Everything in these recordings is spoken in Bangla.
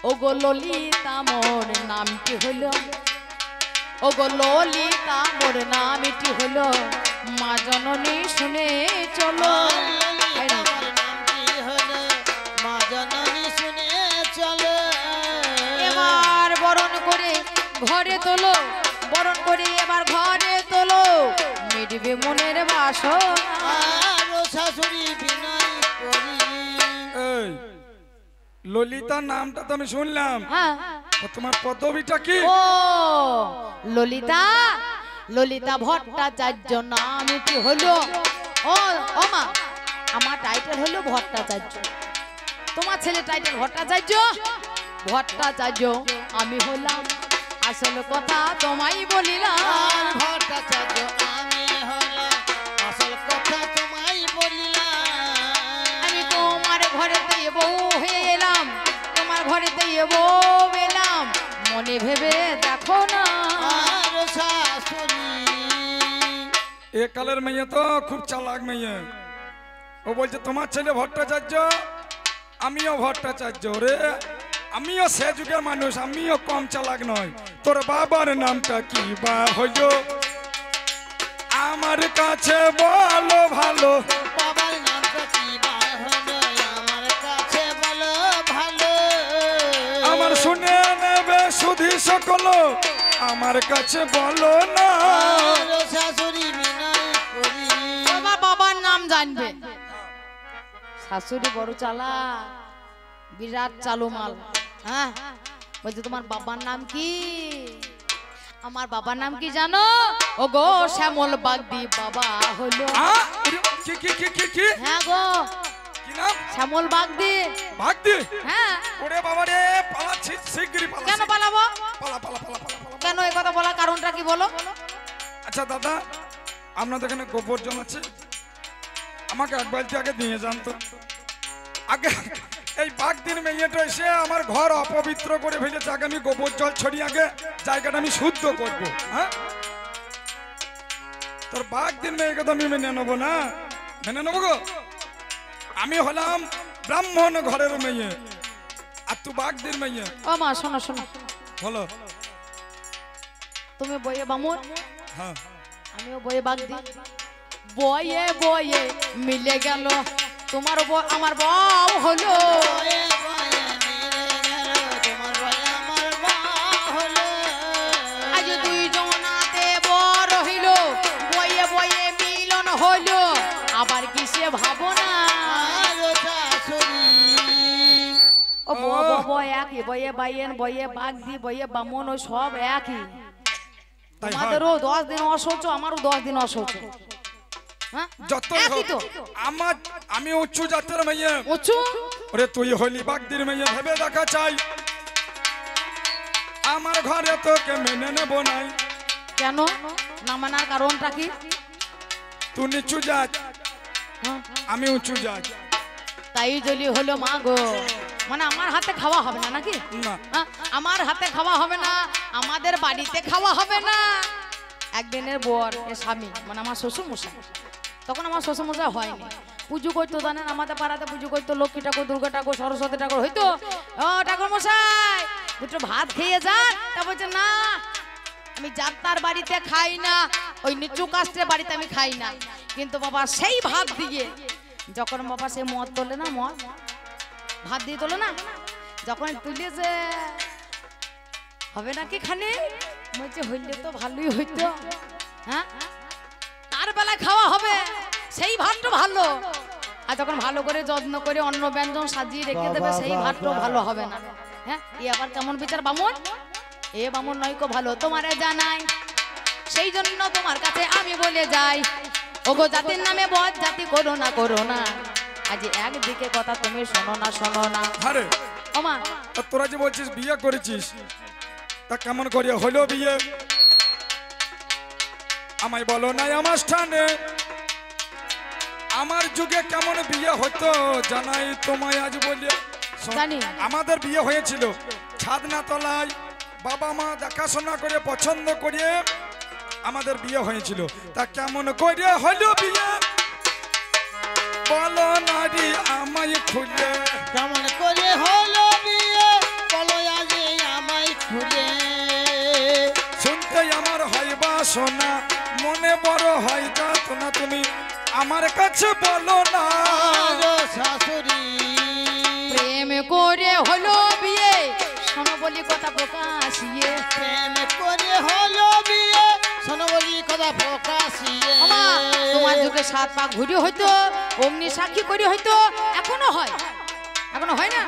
ও গো ললিতা মোর নামটি হলো, ও গো ললিতা মোর নামটি হলো, মা জননী শুনে চলো। মা জননী শুনে চলো। এবার বরণ করে ঘরে তোলো, বরণ করে এবার ঘরে তোলো, মিটবে মনের বাসনা। শাশুড়ি বিনয় করি। এই ললিতার নামটা তো আমি শুনলাম, হ্যাঁ তোমার পদবিটা কি? ও ললিতা, ললিতা ভট্টাচার্য নামটি হলো। ও ও মা, আমার টাইটেল হলো ভট্টাচার্য, তোমার ছেলে টাইটেল ভট্টাচার্য। ভট্টাচার্য আমি হলাম, আসল কথা তোমায় বলিলাম। ভট্টাচার্য আমি হলাম, আসল কথা তোমায় বলিলাম। আমি তোমার ঘরেতে বউ হয়ে এলাম, তোমার ঘরেতে বউ এলাম, মনে ভেবে দেখো না। শাশুড়ি এ কালের মেয়ে তো খুব চালাক মেয়ে। ও বলছে তোমার ছেলে ভট্টাচার্য, আমিও ভট্টাচার্য রে, আমিও সে যুগের মানুষ, আমিও কম চালাক নয়। তোর বাবার নামটা কি বা হইল আমার কাছে বলো ভালো। বাবার নামটা কি বা হলো আমার কাছে বলো ভালো। আমার শুনে নেবে সুধি সকল, আমার কাছে বলো না। শাশুড়ি বিনয় করি। তোমার বাবার নাম জানবে। শাশুড়ি বড় চালা, বিরাট চালু মাল। হ্যাঁ বলছে তোমার বাবার নাম কি? আমার বাবার নাম কি জানো? ও গো শ্যামল বাগদি বাবা হলো। কি কি কি কি কি হ্যাঁ গো, কি নাম? শ্যামল বাগদি। ভাগদি? হ্যাঁ। ওরে বাবা রে, পালাচ্ছি, শিগগিরই পালা। কেন পালাবো? পালা পালা পালা পালা পালা। কেন এই কথা বলার কারণটা কি বলো? আচ্ছা দাদা, আপনাদের এখানে গোবর জল আছে, আমাকে এক বালতি আগে দিয়ে যান তো। আগে এই বাগদিন মেয়েটা এসে আমার ঘর অপবিত্র করে ফেলেছে, আগে আমি গোবর জল ছড়িয়ে আগে জায়গাটা আমি শুদ্ধ করবো। হ্যাঁ, তোর বাগদিন মেয়েকে তো আমি মেনে নেবো না, মেনে নেবো গো। আমি হলাম ব্রাহ্মণ ঘরের মেয়ে, আর তুই বাগদিন মেয়ে। ও মা শোনো শোনো, বলো। তুমি বইয়ে বামুন, হ্যাঁ, আমিও বইয়ে বাগদি, বইয়ে বইয়ে মিলে গেল, তোমার আমার বউ হলো। বয়ে বয়ে মিলে গেল, তোমার বয়ে আমার বউ হলো। আজ দুইজনাতে বড় হইল, বইয়ে বইয়ে মিলন হইল, আবার কিসে ভাবনা। শাশুড়ি ও বয় একই, বইয়ে বাইয়েন, বইয়ে বাগদি, বইয়ে বামুন, ওই সব একই। তাই হয়। তোমাদেরও 10 দিন অসহ্য, আমারও 10 দিন অসহ্য। হ্যাঁ যত একই তো। আমার, আমি উঁচু জাতের মেয়ে, উঁচু ওরে তুই হলি বাগদির মেয়ে, ভেবে দেখা চাই। আমার ঘরে তোকে মেনে নেব নাই। কেন না মানার কারণটা কি? তুই নিচু জাত, হ্যাঁ, আমি উঁচু জাত। তাই জলি হলো মা গো, মানে আমার হাতে খাওয়া হবে না নাকি? না, হ্যাঁ, আমার হাতে খাওয়া হবে না, আমাদের বাড়িতে খাওয়া হবে না। একদিনের বর এ স্বামী মানে আমার শ্বশুর মশাই, তখন আমার শ্বশুর মশাই হয়নি, পুজো করতো জানেন, আমাদের পাড়াতে পুজো করতো, লক্ষ্মী ঠাকুর, দুর্গা ঠাকুর, সরস্বতী ঠাকুর হইতো। ও ঠাকুর মশাই দুটো ভাত খেয়ে যান, তা বলছে না আমি যাত্রার বাড়িতে খাই না, ওই নিচু কাস্টের বাড়িতে আমি খাই না। কিন্তু বাবা সেই ভাত দিয়ে যখন বাবা সে মদ তোলে না, মদ ভাত দিয়ে তোলে না, যখন তুলেছে হবে নাকি খানে, বলছে হইলে তো ভালোই হইতো। হ্যাঁ, তার বেলায় খাওয়া হবে, সেই ভাতটা ভালো। আর যখন ভালো করে যত্ন করে অন্ন ব্যঞ্জন সাজিয়ে রেখে দেবে, সেই ভাতটাও ভালো হবে না। হ্যাঁ, এ আবার কেমন বিচার বামুন? এ বামুন নয়কো ভালো তোমারে জানাই, সেই জন্য তোমার কাছে আমি বলে যাই, ওগো জাতির নামে বদ জাতি করো না, করো না। আজ একদিকে কথা তুমি শোনো না, শোনো না। আরে ওমা তা তোরা যে বলছিস বিয়ে করেছিস, তা কেমন করিয়া হলো বিয়ে? আমায় বলো না আমার স্থানে, আমার যুগে কেমন বিয়ে হতো জানাই তোমায় আজ বলিয়া। জানি। আমাদের বিয়ে হয়েছিল ছাদনা তলায়, বাবা মা দেখাশোনা করে পছন্দ করে আমাদের বিয়ে হয়েছিল। তা কেমন করে হলো বিয়ে বলো নারী আমায় খুলে। কেমন করে হলো বিয়ে বলো হয় যাত না তুমি আমার কাছে বলো না গো শাশুড়ি প্রেম করে হলো বিয়ে শোনো বলি কথা প্রকাশিয়ে প্রেম করে হলো বিয়ে শোনো বলি কথা প্রকাশিয়ে আমা তোমার যুগে 7 পা ঘুরে হইতো অগ্নি সাক্ষী করে হইতো এখনো হয় না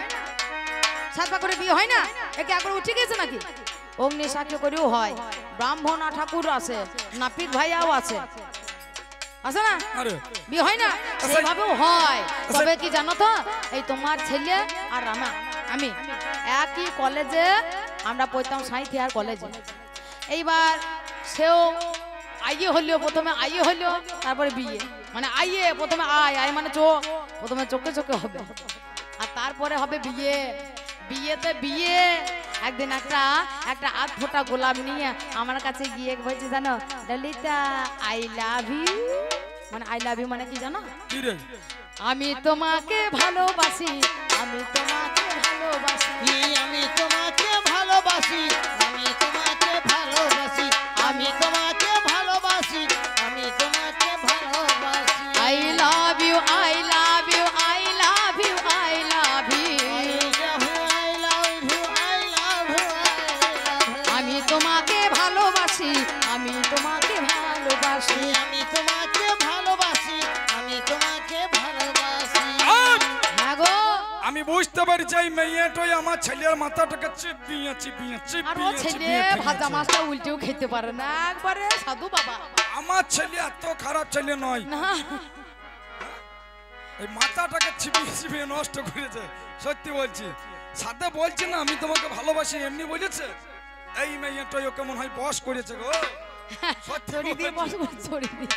7 পা করে বিয়ে হয় না একে এখন উঠে গেছে নাকি অগ্নি সাক্ষী করেও হয় ব্রাহ্মণ ঠাকুর আছে নাপিত ভাইয়াও আছে না আরে বিয়ে হয় না সেভাবেও হয় তবে কি জানো তো এই তোমার ছেলে আর আমি একই কলেজে আমরা পড়তাম সাঁইথিয়ার কলেজে এইবার সেও আইয়ে হলো প্রথমে আইয়ে হলো তারপরে বিয়ে মানে আইয়ে প্রথমে আয় মানে চোখ প্রথমে চোখে হবে আর তারপরে হবে বিয়েতে বিয়ে একদিন একটা আধ ফোঁটা গোলাপ নিয়ে আমার কাছে গিয়ে বলছে জানো ললিতা আই লাভ ইউ মানে কি জানো কি রে আমি তোমাকে ভালোবাসি আমি তোমাকে ভালোবাসি আমি তোমাকে ভালোবাসি আমি তোমাকে ভালোবাসি আমি তোমাকে ভালোবাসি আমি তোমাকে ভালোবাসি I love you I love you I love you I love you আমি তোমাকে ভালোবাসি আমি তোমাকে ভালোবাসি আমি তোমাকে ভালোবাসি আমি তোমাকে ভালোবাসি হ্যাঁ গো আমি বুঝতে পারছি এই মেয়েটাই আমার ছেলের মাথাটাকে চিপিয়ে আর ও ছেলে ভাজা মাছটা উল্টেও খেতে পারে না একবারে সাধু বাবা আমার ছেলে এত খারাপ ছেলে নয় না এই মাথাটাকে চিপিয়ে নষ্ট করেছে সত্যি বলছি সাথে বলছি না আমি তোমাকে ভালোবাসি এমনি বলেছে এই মেয়েটাই ওকে মনে হয় বস করেছে গো সত্যি চড়ি দিয়ে বলছি। বস চড়ি দিয়ে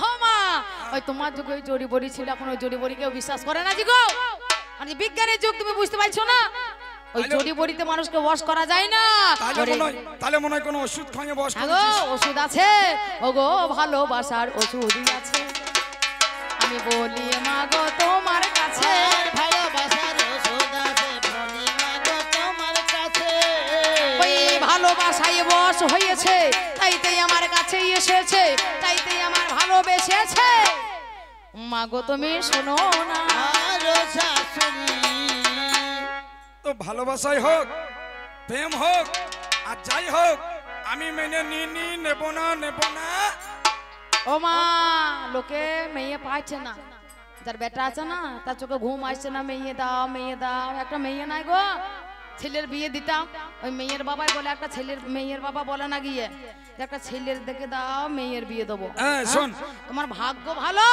ও মা ওই তোমার যুগে ওই জড়ি বড়ি ছিল এখন ওই জড়ি বড়ি কেউ বিশ্বাস করে না জি গো মানে বিজ্ঞানের যুগ তুমি বুঝতে পারছো না ওই জড়ি বড়িতে মানুষকে বশ করা যায় না তাহলে মনে হয় কোনো ওষুধ খাইয়ে বস হ্যাঁ গো করেছিস ওষুধ আছে ও গো ভালোবাসার ওষুধই আছে আমি বলি মা গো তোমার কাছে ভালোবাসার ওষুধ আছে বলি মা গো তোমার কাছে ওই ভালোবাসায় বশ হয়েছে তাইতেই আমার কাছে এসেছে তাইতেই আমার ভালোবেসেছে মা গো তুমি শোনো না আরো শাশুড়ি তো ভালোবাসাই হোক প্রেম হোক আর যাই হোক আমি মেনে নেব না ও মা লোকে মেয়ে পাচ্ছে না যার বেটা আছে না তার চোখে ঘুম আসছে না মেয়ে দাও একটা মেয়ে নাই গো ছেলের বিয়ে দিতাম ওই মেয়ের বাবাই বলে একটা ছেলের মেয়ের বাবা বলে না গিয়ে যে একটা ছেলের দেখে দাও মেয়ের বিয়ে দেবো হ্যাঁ শোন তোমার ভাগ্য ভালো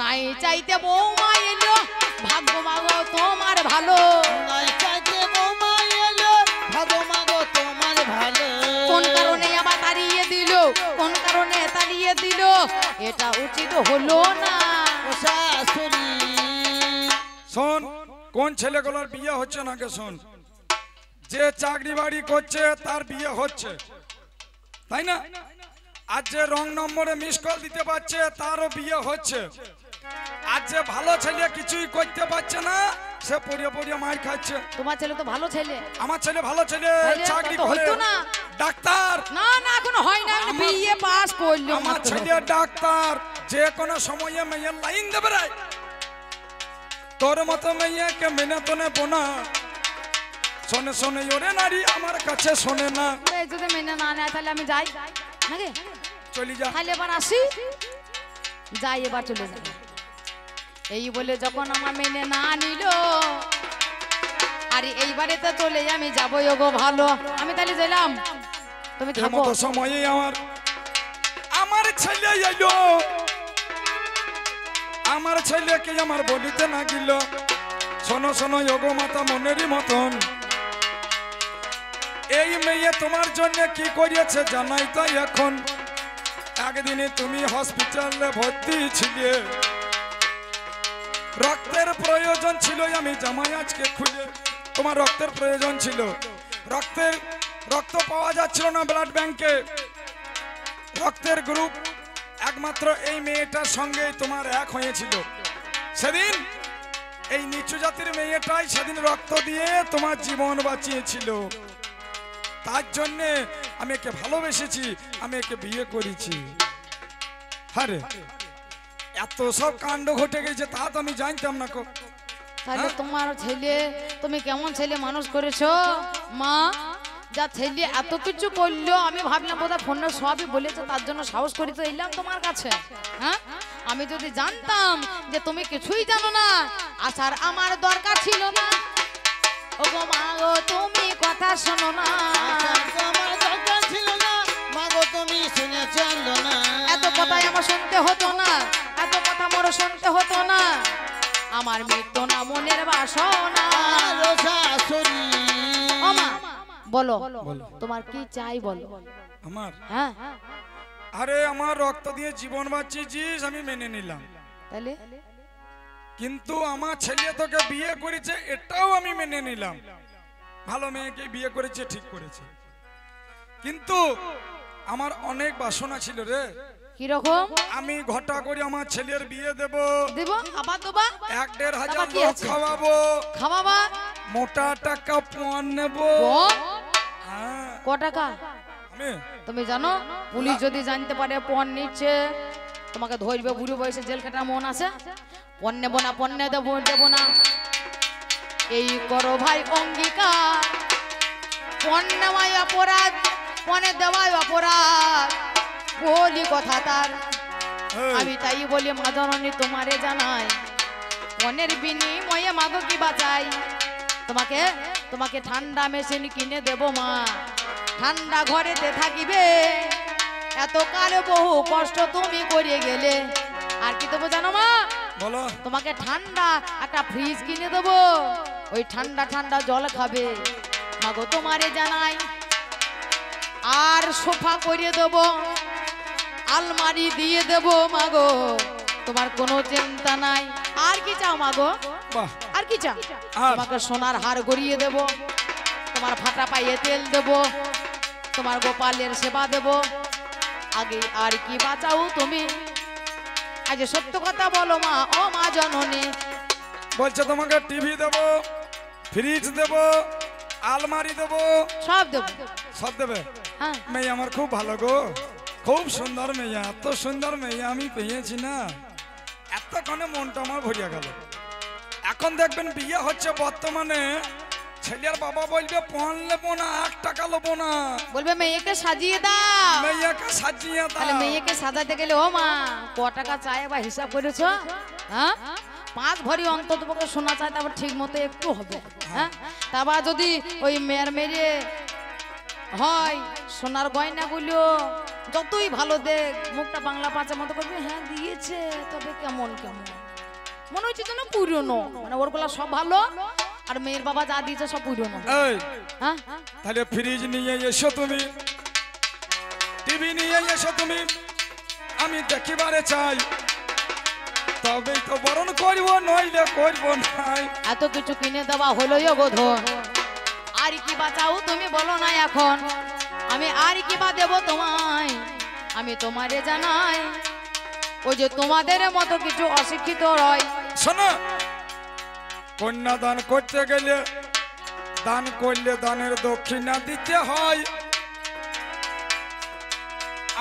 নাই চাইতে বৌমা এলো ভাগ্য মাগো তোমার ভালো নাই চাইতে বৌমা এলো ভাগো মাগো তোমার ভালো কোন কারণে আবার তাড়িয়ে দিল এটা উচিত হলো না ও শাশুড়ি শোন কোন ছেলেগুলোর বিয়ে হচ্ছে না কে শোন যে চাকরি বাড়ি করছে তার বিয়ে হচ্ছে তাই না আর যে রং নম্বরে মিস কল দিতে পারছে তারও বিয়ে হচ্ছে আর যে ভালো ছেলে কিছুই করতে পারছে না সে পড়িয়ে মার খাচ্ছে তোমার ছেলে তো ভালো ছেলে আমার ছেলে ভালো ছেলে তাইলে চাকরি তো করে হইতো না। ডাক্তার না এখনো হয় না আমি বিয়ে পাস করলো আমার ছেলে ডাক্তার যে কোনো সময়ে মেয়ের লাইন দেবে রে তোর মতো মেয়েকে মেনে তো নেবো না শোনে ওরে নারী আমার কাছে শোনে না এই যদি মেনে না নেয় তাহলে আমি যাই নাকি চলি যা তাহলে এবার আসি যাই এবার চলে যাই এই বলে যখন আমার মেনে না নিল আর এইবারে তো চলে আমি যাবো গো ভালো আমি তাহলে গেলাম তুমি থাকো মতো সময়ে আমার ছেলে এলো আমার ছেলেকে আমার বলিতে না গিল শোনো যোগো মাতা মনেরই মতন এই মেয়ে তোমার জন্য কি করিয়েছে জানাই তো এখন একদিনে তুমি হসপিটালে ভর্তি ছিলে রক্তের প্রয়োজন ছিল আমি জামাই আজকে খুলে তোমার রক্তের প্রয়োজন ছিল রক্ত পাওয়া যাচ্ছিল না ব্লাড ব্যাংকে রক্তের গ্রুপ একমাত্র এই মেয়েটার সঙ্গে তোমার এক হয়েছিল সেদিন এই নিচু জাতির মেয়েটাই সেদিন রক্ত দিয়ে তোমার জীবন বাঁচিয়েছিল তার জন্য আমি একে ভালোবেসেছি আমি একে বিয়ে করেছি আরে এত সব কাণ্ড ঘটে গেছে তা তো আমি জানতাম না কো। তাহলে তোমার ছেলে, তুমি কেমন ছেলে মানুষ করেছো মা? যা ছেলে এত কিছু করলো, আমি ভাবলাম বোধহয় ফোনে সবই বলেছে, তার জন্য সাহস করি তো এলাম তোমার কাছে। হ্যাঁ, আমি যদি জানতাম যে তুমি কিছুই জানো না, আসার আমার দরকার ছিল না। ও গো মা গো, তুমি কথা শোনো না। আমার দরকার ছিল না, মাগো তুমি শুনে চলো না। এত কথাই আমার শুনতে হতো না, এত কথা মোর শুনতে হতো না। আমার মৃত্যু না মনের বাসনা। আলো শাশুড়ি, ও মা বলো, তোমার কি চাই বলো। আমার হ্যাঁ আরে আমার রক্ত দিয়ে জীবন বাঁচিয়েছিস, আমি মেনে নিলাম। তাহলে কিন্তু আমার ছেলে তোকে বিয়ে করেছে, এটাও আমি মেনে নিলাম। ভালো মেয়েকে বিয়ে করেছে, ঠিক করেছে। কিন্তু আমার অনেক বাসনা ছিল রে। কিরকম আমি ঘটা করে আমার ছেলের বিয়ে দেব, দেব? আবার দেবা? 1-1.5 আবার কি লোক আছে? খাওয়াবো, খাওয়াবা? মোটা টাকা পণ নেব। পণ? হ্যাঁ, ক টাকা? আমি তুমি জানো পুলিশ যদি জানতে পারে পণ নিচ্ছে, তোমাকে ধরবে, বুড়ো বয়সে জেল কাটার মন আছে। পণ নেবো না, পণ দেবো না, এই করো ভাই অঙ্গীকার। পণ নেওয়াই অপরাধ, পণে দেওয়াই অপরাধ, বলি কথা তার। এই, আমি তাই বলি মা জননী তোমারে জানাই, মনের বিনিময়ে মাগো কি বাঁচাই। তোমাকে তোমাকে ঠান্ডা মেশিন কিনে দেব মা, ঠান্ডা ঘরেতে থাকিবে। এত কালে বহু কষ্ট তুমি করে গেলে। আর কি দেবো জানো মা? বলো। তোমাকে ঠান্ডা একটা ফ্রিজ কিনে দেবো, ওই ঠান্ডা ঠান্ডা জল খাবে মাগো তোমারে জানাই। আর সোফা করে দেবো, আলমারি দিয়ে দেব মাগো, তোমার কোনো চিন্তা নাই। আর কি চাও মাগো? বাহ, আর কি চাও? আর? তোমাকে সোনার হার গড়িয়ে দেব, তোমার ফাটা পায়ে তেল দেব, তোমার গোপালের সেবা দেব। আগে আর কি বাঁচাও তুমি? আজ সত্য কথা বলো মা, ও মা জননী। বলছে তোমাকে টিভি দেব, ফ্রিজ দেব, আলমারি দেব, সব দেব। সব দেবে। হ্যাঁ, মেয়ে আমার খুব ভালো গো, খুব সুন্দর মেয়ে। এত সুন্দর মেয়ে আমি পেয়েছি না, এতক্ষণে মনটা আমার ভরিয়া গেল। এখন দেখবেন বিয়ে হচ্ছে বর্তমানে, ছেলের বাবা বলবে পণ নেবো না, 1 টাকা নেবো না, বলবে মেয়েকে সাজিয়ে দাও। মেয়েকে সাজিয়ে তাহলে দাও। মেয়েকে সাজাতে গেলে ও মা ক টাকা চাই বা হিসাব করেছো? হ্যাঁ, 5 ভরি অন্তত পক্ষে সোনা চাই, তারপর ঠিক মতো একটু হবে। হ্যাঁ, তারপর যদি ওই মেয়ের মেরে হয়, সোনার গয়নাগুলো যতই ভালো দেখ, মুখটা বাংলা পাঁচের মতো করবে, হ্যাঁ দিয়েছে, তবে কেমন কেমন মনে হচ্ছে যেন পুরনো, মানে ওরগুলা সব ভালো, আর মেয়ের বাবা যা দিয়েছে সব পুরনো। এই হ্যাঁ, তাহলে ফ্রিজ নিয়ে এসো তুমি, টিভি নিয়ে এসো তুমি, আমি দেখিবারে চাই, তবেই তো বরণ করব, নইলে করব নাই। এত কিছু কিনে দেওয়া হলোই বোধন, আর কি বাঁচাও তুমি বলো না এখন? আমি আর কি বা দেবো তোমায়? আমি তোমারে জানাই, ওই যে তোমাদের মতো কিছু অশিক্ষিত রয়। শোনো, কন্যা দান করতে গেলে, দান করলে দানের দক্ষিণা দিতে হয়।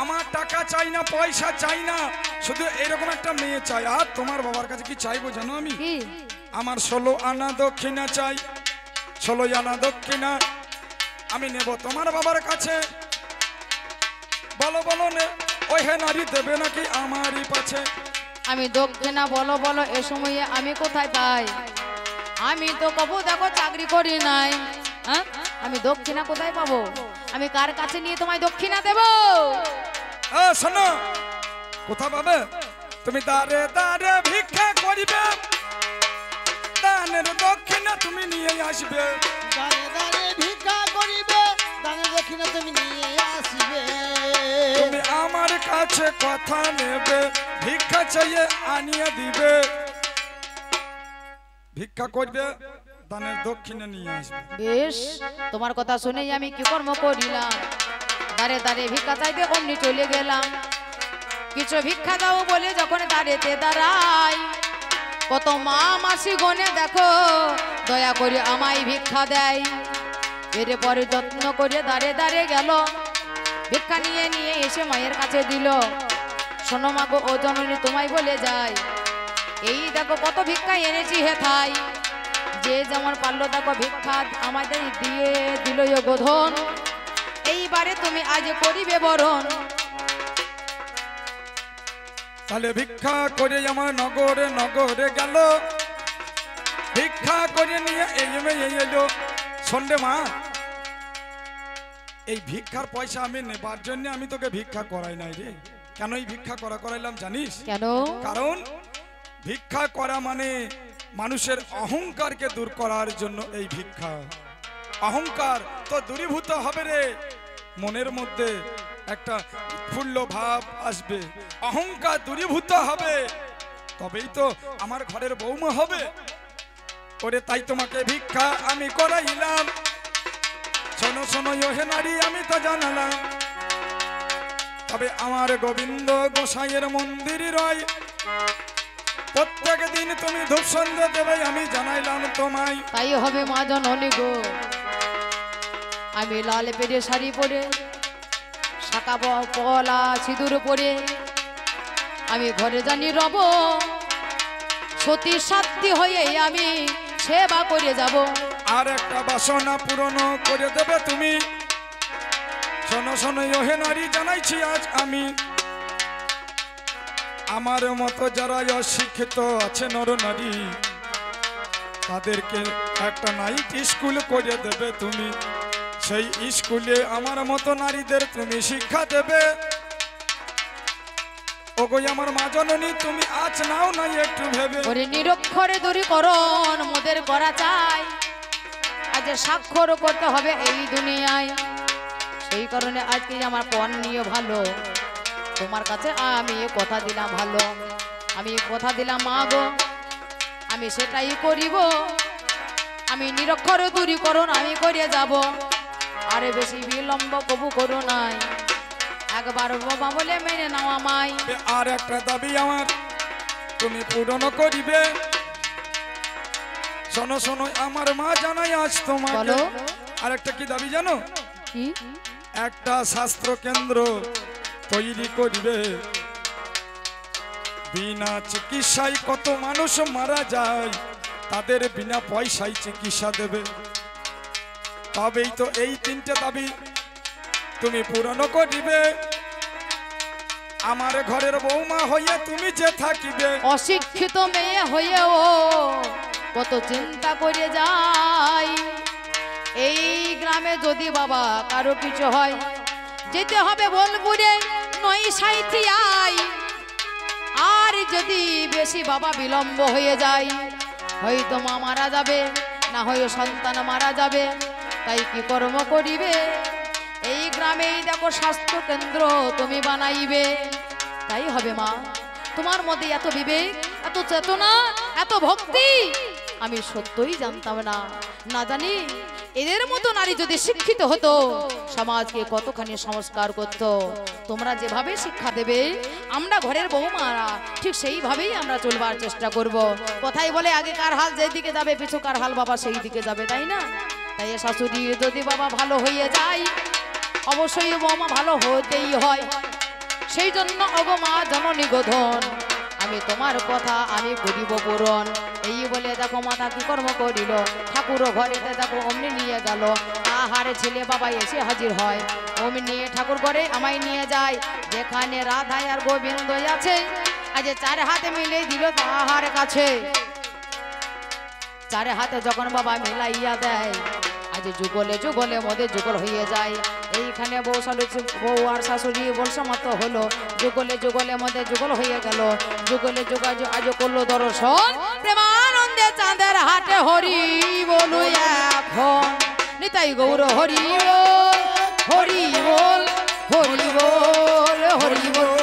আমার টাকা চাই না, পয়সা চাই না, শুধু এরকম একটা মেয়ে চাই। আর তোমার বাবার কাছে কি চাইবো জানো আমি? কি? আমার 16 আনা দক্ষিণা চাই, 16 আনা দক্ষিণা আমি নেব তোমার বাবার কাছে। বলো বলো নে, ওই হে নারী দেবে নাকি আমারই পাছে? আমি দক্ষিণা বলো বলো, এ সময়ে আমি কোথায় পাই? আমি তো কবু দেখো চাকরি করি নাই। হ্যাঁ, আমি দক্ষিণা কোথায় পাবো? আমি কার কাছে নিয়ে তোমায় দক্ষিণা দেব? শোনো, কোথা পাবে তুমি? দাঁড়ে দাঁড়ে ভিক্ষা করিবে, দানের দক্ষিণা তুমি নিয়ে আসবে। দাঁড়ে দাঁড়ে ভিক্ষা করিবে, দানে দক্ষিণা তুমি নিয়ে আসিবে। তুমি আমার কাছে কথা নেবে, ভিক্ষা চাইয়ে আনিয়ে দিবে। ভিক্ষা করবে, দানের দক্ষিণা নিয়ে আসবে। বেশ, তোমার কথা শুনেই আমি কি কর্ম করিলাম, দাঁড়ে দাঁড়ে ভিক্ষা চাইতে অমনি চলে গেলাম। কিছু ভিক্ষা দাও বলে যখন দাঁড়েতে দাঁড়াই, কত মা মাসি গনে দেখো দয়া করে আমায় ভিক্ষা দেয়। এর পরে যত্ন করে দাঁড়ে দাঁড়ে গেল, ভিক্ষা নিয়ে নিয়ে এসে মায়ের কাছে দিল। শোনো মাগো ও জননী তোমায় বলে যাই, এই দেখো কত ভিক্ষা এনেছি হেথাই, যে যেমন পারলো দেখো ভিক্ষা আমাদের দিয়ে দিল গোধন, এইবারে তুমি আজ করিবে বরণ। তাহলে ভিক্ষা করে আমার নগরে নগরে গেল, ভিক্ষা করে নিয়ে এই এলো। শোনলে মা, এই ভিক্ষার পয়সা আমি নেবার জন্য আমি তোকে ভিক্ষা করাই নাই রে। কেন এই ভিক্ষা করাইলাম জানিস? কেন? কারণ ভিক্ষা করা মানে মানুষের অহংকারকে দূর করার জন্য এই ভিক্ষা। অহংকার তো দূরীভূত হবে রে, মনের মধ্যে একটা উৎফুল্ল ভাব আসবে, অহংকার দূরীভূত হবে, তবেই তো আমার ঘরের বৌমা হবে। ওরে তাই তোমাকে ভিক্ষা আমি করাইলাম। শোনো শোনো ওহে নারী, আমি তো জানালাম, তবে আমার গোবিন্দ গোসাইয়ের মন্দির রয়, প্রত্যেক দিন তুমি ধূপ সন্ধ্যা দেবে, আমি জানাইলাম তোমায়। তাই হবে মা জননী গো, আমি লাল পেরে শাড়ি পরে, শাখা পলা সিঁদুর পরে, আমি ঘরে জানি রব, সতী সাথী হয়ে আমি সেবা করে যাব। আর একটা বাসনা পূরণ করে দেবে তুমি। শোনো শোনো ওহে নারী, জানাইছি আজ আমি, আমার মতো যারা অশিক্ষিত আছে নর নারী, তাদেরকে একটা নাইট স্কুল করে দেবে তুমি। সেই স্কুলে আমার মতো নারীদের তুমি শিক্ষা দেবে। ওগো আমার মা জননী, তুমি আজ নাও নাই একটু ভেবে। ওরে নিরক্ষরে দূরীকরণ মোদের করা চাই, আজ স্বাক্ষর করতে হবে এই দুনিয়ায়। সেই কারণে আজকে আমার পণ নিয়ে ভালো, তোমার কাছে আমি কথা দিলাম ভালো, আমি কথা দিলাম মা গো, আমি সেটাই করিব। আমি নিরক্ষর দূরীকরণ আমি করে যাব, আরে বেশি বিলম্ব কবু করো নাই, একবার বাবা বলে মেনে নাও আমায়। আর একটা দাবি আমার তুমি পূরণ করিবে। শোনো শোনো আমার মা, জানাই আজ তোমাকে। বলো। আর একটা কি দাবি জানো? কি? একটা শাস্ত্র কেন্দ্র তৈরি করবে। বিনা চিকিৎসায় কত মানুষ মারা যায়, তাদের বিনা পয়সায় চিকিৎসা দেবে। তবেই তো এই তিনটে দাবি তুমি পূরণ করিবে। আমার ঘরের বৌমা হইয়া তুমি যে থাকিবে। অশিক্ষিত মেয়ে হয়েও কত চিন্তা করে যাই, এই গ্রামে যদি বাবা কারো কিছু হয়, যেতে হবে বোলপুরে নই সাইথিয়াই। আর যদি বেশি বাবা বিলম্ব হয়ে যায়, হয়তো মা মারা যাবে, না হয় সন্তান মারা যাবে, তাই কি কর্ম করিবে? এই গ্রামেই দেখো স্বাস্থ্য কেন্দ্র তুমি বানাইবে। তাই হবে মা, তোমার মধ্যে এত বিবেক, এত চেতনা, এত ভক্তি আমি সত্যই জানতাম না। না জানি এদের মতো নারী যদি শিক্ষিত হতো, সমাজকে কতখানি সংস্কার করত। তোমরা যেভাবে শিক্ষা দেবে, আমরা ঘরের বৌমারা ঠিক সেইভাবেই আমরা চলবার চেষ্টা করব। কথাই বলে আগে কার হাল যেদিকে যাবে, পিছু কার হাল বাবা সেই দিকে যাবে, তাই না? তাই শাশুড়ি যদি বাবা ভালো হয়ে যায়, অবশ্যই বৌমা ভালো হতেই হয়। সেই জন্য অগো মা জননী গোধন, আমি তোমার কথা আমি করিব পূরণ। এই বলে দেখো মাতা কি কর্ম করিল, ঠাকুর ঘরেতে দেখো অমনি নিয়ে গেল। আহারে ছেলে বাবা এসে হাজির হয়, অমনি নিয়ে ঠাকুর ঘরে আমায় নিয়ে যায়, যেখানে রাধা আর গোবিন্দ আছে। আজ চার হাতে মিলে দিল তাহার কাছে, চারে হাতে যখন বাবা মিলাইয়া দেয়, আজ যুগলে যুগলে মধ্যে যুগল হয়ে যায়। এইখানে বউ আর শাশুড়ি বলসমাত হলো, যুগলে যুগলে মধ্যে যুগল হয়ে গেল। যুগলে যুগাজ আজ করলো দর্শন, প্রেমানন্দে চাঁদের হাটে হরি বলু এখন। নিতাই গৌর হরি বল, হরি বল, হরি বল, হরি বল।